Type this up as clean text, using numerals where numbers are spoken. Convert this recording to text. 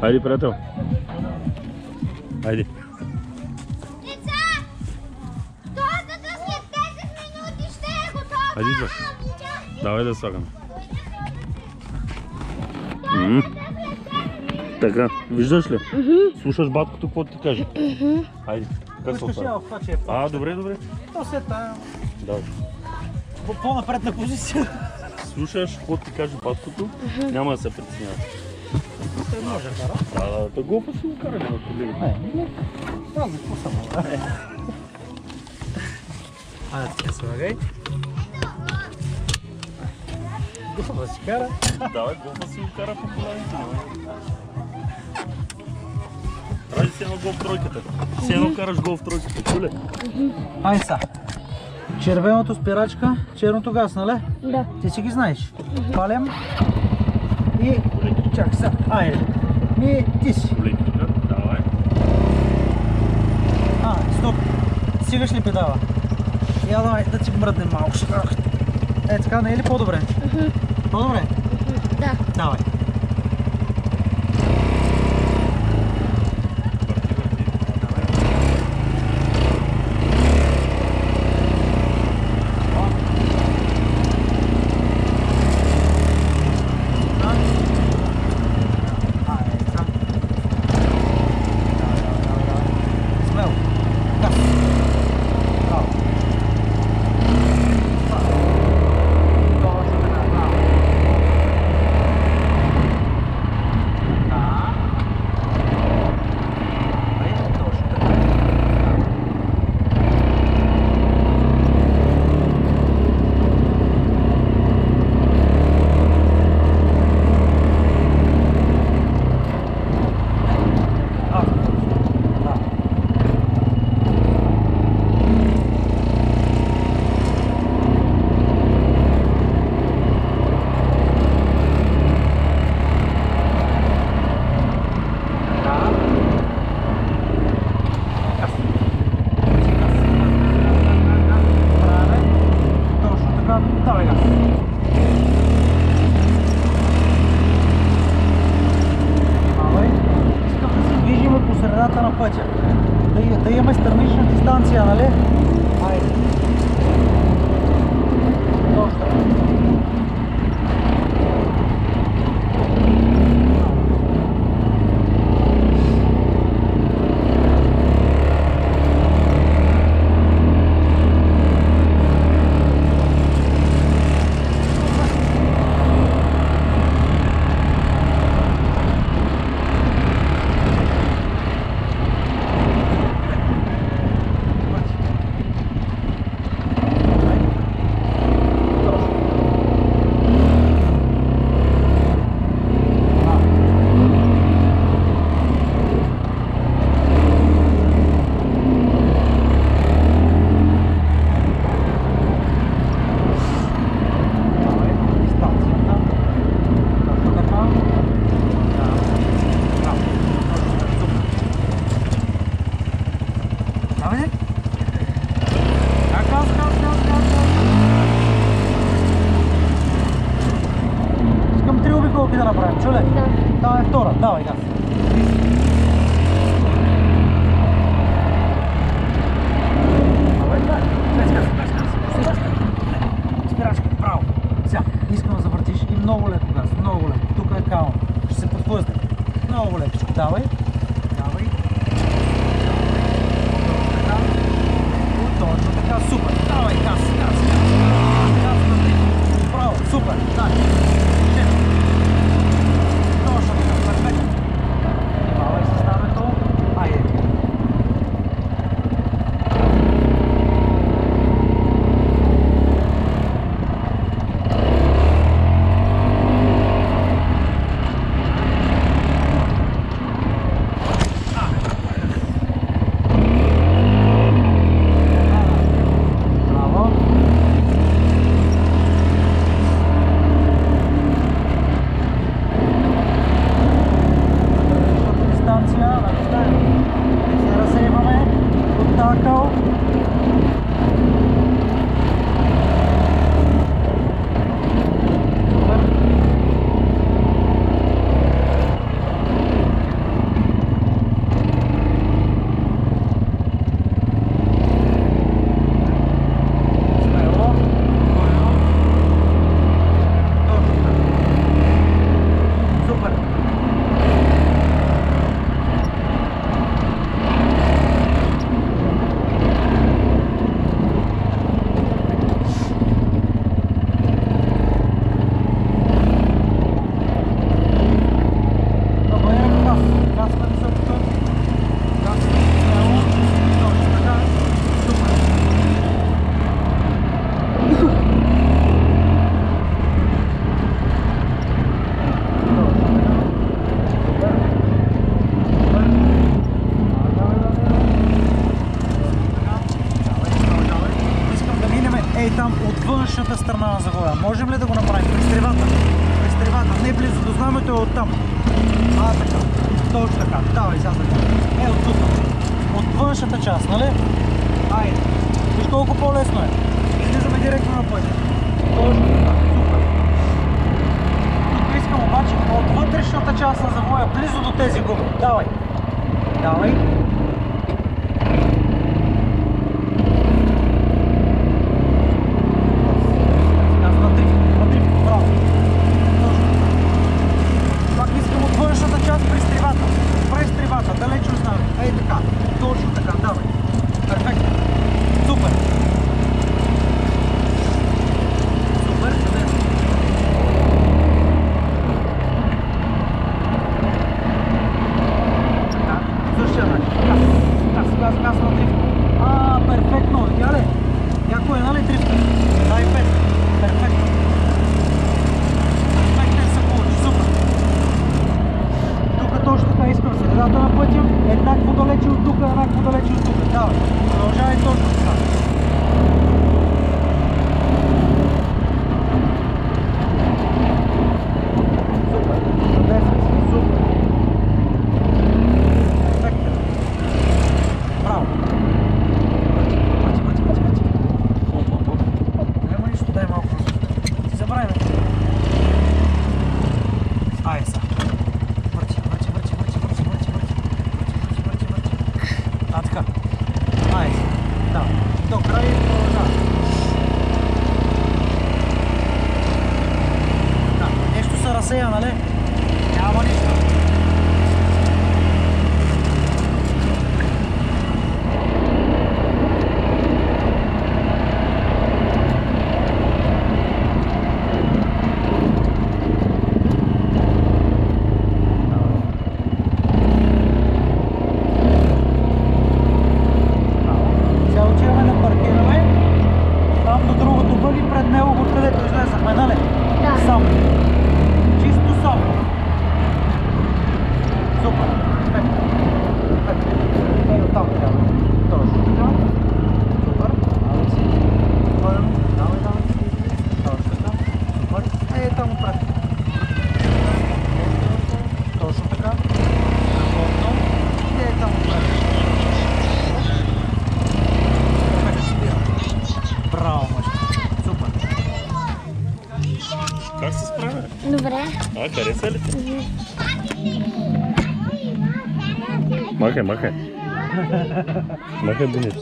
Хайде, приятел. Хайде. Деца! Тортата след 10 минути ще е готова! Хайде, идва. Давай да слагаме. Така, виждаш ли? Слушаш баткото, какво ти каже? Хайде, как се отправя? Добре, добре. То се тая. Давай. По-напред на позиция. Слушаш, какво ти каже баткото, няма да се притеснява. Той може кара. Да глупо си го кара, няма проблеми. Аз за какво съм? Айде, така слагай. Глупо си кара. Давай, глупо си го кара по коланите. Ради си едно гол в тройката. Си едно караш гол в тройката, чуле? Ай са. Червеното спирачка, черното газ, нали? Да. Ти си ги знаеш. Палям и чак са. Айде. Ти си. Давай. Стоп. Стигаш ли педала? Я давай да ти мръднем малко. Така, не е ли по-добре? По-добре? Да. Давай. Да имаме странична дистанция, нали? Айде. Точно. Да направим, чуле? Да. Това е втора, давай газ. Давай, без газ. Спирачка, право. Сега, искам да завъртиш и много леко газ, много леко. Тук е као. Ще се подхлъзне. Много леко. Давай. Давай. Точно така, супер. Давай газ, газ. Право, супер. Дай. там. Така. Точно така. Давай сега така. От тук. От външната част, нали? Айде. Виж колко по-лесно е. Излизаме директно на пътя. Точно така. Супер. Тук искам обаче от вътрешната част на завоя, близо до тези губи. Давай. Давай. Еднакво далече от тук, еднакво далече от тук. Давай, продължавай точно така. Супер, чудесно си, супер. Перфектно. Браво. Върти. Няма нищо, дай малко. Си забравяме. Ай, са. Така. Айде. Да. До края и продължава. Да. Нещо се разсея, нали? Няма нищо. Пред него, откъдето излезахме, нали? Да. Само. Чисто само. Супер. Ей, оттам трябва. Точно така. Супер. Давай си. Пълно. Давай. Точно така. Супер. Ей, там отпред. Точно така. Страхотно. И ей, там отпред. Браво, мъжка. Как се справя? Добре. Хареса ли ти? Махай. Махай, Денис.